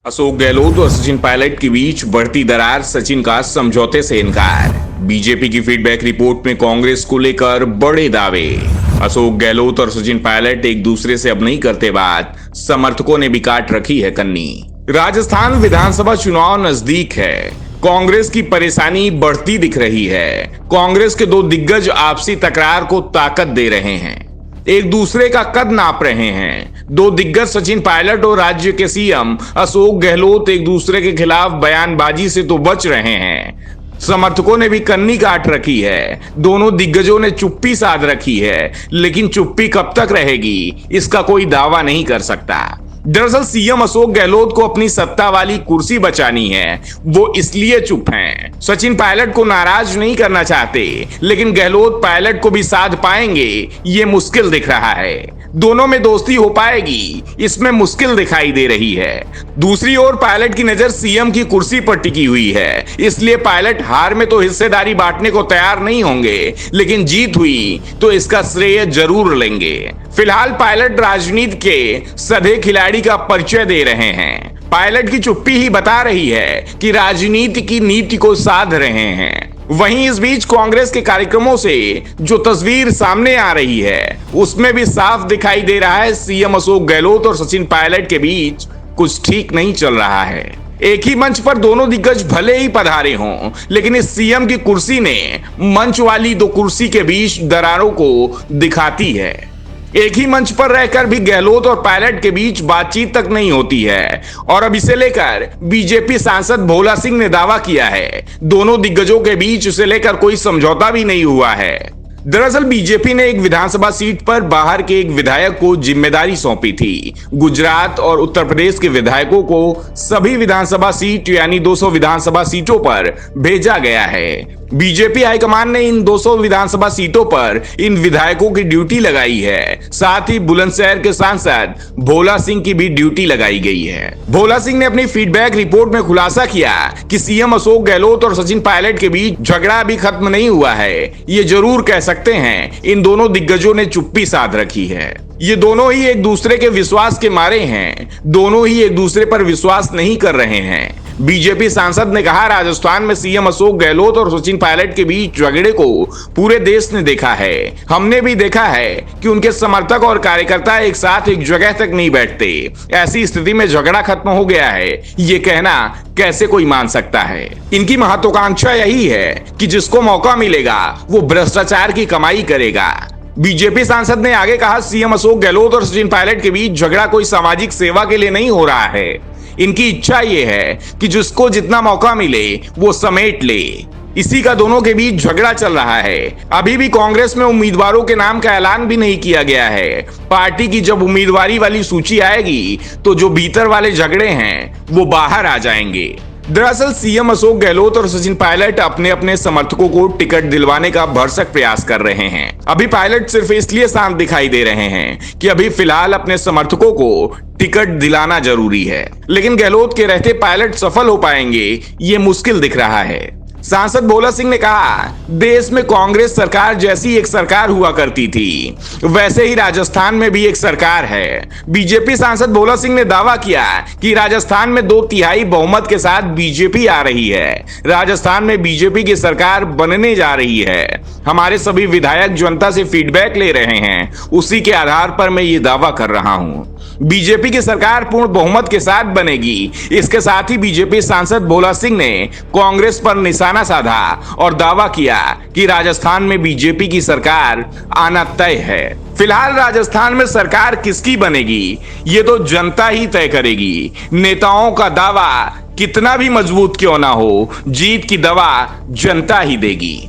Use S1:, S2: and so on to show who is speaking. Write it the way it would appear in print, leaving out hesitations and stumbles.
S1: अशोक गहलोत और सचिन पायलट के बीच बढ़ती दरार, सचिन का समझौते से इनकार। बीजेपी की फीडबैक रिपोर्ट में कांग्रेस को लेकर बड़े दावे। अशोक गहलोत और सचिन पायलट एक दूसरे से अब नहीं करते बात, समर्थकों ने भी काट रखी है कन्नी। राजस्थान विधानसभा चुनाव नजदीक है, कांग्रेस की परेशानी बढ़ती दिख रही है। कांग्रेस के दो दिग्गज आपसी तकरार को ताकत दे रहे हैं, एक दूसरे का कद नाप रहे हैं। दो दिग्गज सचिन पायलट और राज्य के सीएम अशोक गहलोत एक दूसरे के खिलाफ बयानबाजी से तो बच रहे हैं, समर्थकों ने भी कन्नी काट रखी है। दोनों दिग्गजों ने चुप्पी साध रखी है, लेकिन चुप्पी कब तक रहेगी इसका कोई दावा नहीं कर सकता। दरअसल सीएम अशोक गहलोत को अपनी सत्ता वाली कुर्सी बचानी है, वो इसलिए चुप हैं। सचिन पायलट को नाराज नहीं करना चाहते, लेकिन गहलोत पायलट को भी साध पाएंगे ये मुश्किल दिख रहा है। दोनों में दोस्ती हो पाएगी इसमें मुश्किल दिखाई दे रही है। दूसरी ओर पायलट की नजर सीएम की कुर्सी पर टिकी हुई है, इसलिए पायलट हार में तो हिस्सेदारी बांटने को तैयार नहीं होंगे, लेकिन जीत हुई तो इसका श्रेय जरूर लेंगे। फिलहाल पायलट राजनीति के सधे खिलाड़ी का परिचय दे रहे हैं। पायलट की चुप्पी ही बता रही है कि राजनीति की नीति को साध रहे हैं। वहीं इस बीच कांग्रेस के कार्यक्रमों से जो तस्वीर सामने आ रही है, उसमें भी साफ दिखाई दे रहा है सीएम अशोक गहलोत और सचिन पायलट के बीच कुछ ठीक नहीं चल रहा है। एक ही मंच पर दोनों दिग्गज भले ही पधारे हों, लेकिन इस सीएम की कुर्सी ने मंच वाली दो कुर्सी के बीच दरारों को दिखाती है। एक ही मंच पर रहकर भी गहलोत और पायलट के बीच बातचीत तक नहीं होती है, और अब इसे लेकर बीजेपी सांसद भोला सिंह ने दावा किया है दोनों दिग्गजों के बीच इसे लेकर कोई समझौता भी नहीं हुआ है। दरअसल बीजेपी ने एक विधानसभा सीट पर बाहर के एक विधायक को जिम्मेदारी सौंपी थी। गुजरात और उत्तर प्रदेश के विधायकों को सभी विधानसभा सीट यानी 200 विधानसभा सीटों पर भेजा गया है। बीजेपी हाईकमान ने इन 200 विधानसभा सीटों पर इन विधायकों की ड्यूटी लगाई है। साथ ही बुलंदशहर के सांसद भोला सिंह की भी ड्यूटी लगाई गई है। भोला सिंह ने अपनी फीडबैक रिपोर्ट में खुलासा किया कि सीएम अशोक गहलोत और सचिन पायलट के बीच झगड़ा अभी खत्म नहीं हुआ है। ये जरूर कह सकते हैं इन दोनों दिग्गजों ने चुप्पी साध रखी है। ये दोनों ही एक दूसरे के विश्वास के मारे हैं, दोनों ही एक दूसरे पर विश्वास नहीं कर रहे हैं। बीजेपी सांसद ने कहा, राजस्थान में सीएम अशोक गहलोत और सचिन पायलट के बीच झगड़े को पूरे देश ने देखा है। हमने भी देखा है कि उनके समर्थक और कार्यकर्ता एक साथ एक जगह तक नहीं बैठते। ऐसी स्थिति में झगड़ा खत्म हो गया है, ये कहना कैसे कोई मान सकता है। इनकी महत्वाकांक्षा यही है कि जिसको मौका मिलेगा वो भ्रष्टाचार की कमाई करेगा। बीजेपी सांसद ने आगे कहा, सीएम अशोक गहलोत और सचिन पायलट के बीच झगड़ा कोई सामाजिक सेवा के लिए नहीं हो रहा है। इनकी इच्छा यह है कि जिसको जितना मौका मिले वो समेट ले। इसी का दोनों के बीच झगड़ा चल रहा है। अभी भी कांग्रेस में उम्मीदवारों के नाम का ऐलान भी नहीं किया गया है। पार्टी की जब उम्मीदवारी वाली सूची आएगी तो जो भीतर वाले झगड़े हैं वो बाहर आ जाएंगे। दरअसल सीएम अशोक गहलोत और सचिन पायलट अपने अपने समर्थकों को टिकट दिलवाने का भरसक प्रयास कर रहे हैं। अभी पायलट सिर्फ इसलिए शांत दिखाई दे रहे हैं कि अभी फिलहाल अपने समर्थकों को टिकट दिलाना जरूरी है, लेकिन गहलोत के रहते पायलट सफल हो पाएंगे ये मुश्किल दिख रहा है। सांसद भोला सिंह ने कहा, देश में कांग्रेस सरकार जैसी एक सरकार हुआ करती थी, वैसे ही राजस्थान में भी एक सरकार है। बीजेपी सांसद भोला सिंह ने दावा किया कि राजस्थान में 2/3 बहुमत के साथ बीजेपी आ रही है। राजस्थान में बीजेपी की सरकार बनने जा रही है। हमारे सभी विधायक जनता से फीडबैक ले रहे हैं, उसी के आधार पर मैं ये दावा कर रहा हूं। बीजेपी की सरकार पूर्ण बहुमत के साथ बनेगी। इसके साथ ही बीजेपी सांसद भोला सिंह ने कांग्रेस पर निशाना साधा और दावा किया कि राजस्थान में बीजेपी की सरकार आना तय है। फिलहाल राजस्थान में सरकार किसकी बनेगी ये तो जनता ही तय करेगी। नेताओं का दावा कितना भी मजबूत क्यों ना हो, जीत की दवा जनता ही देगी।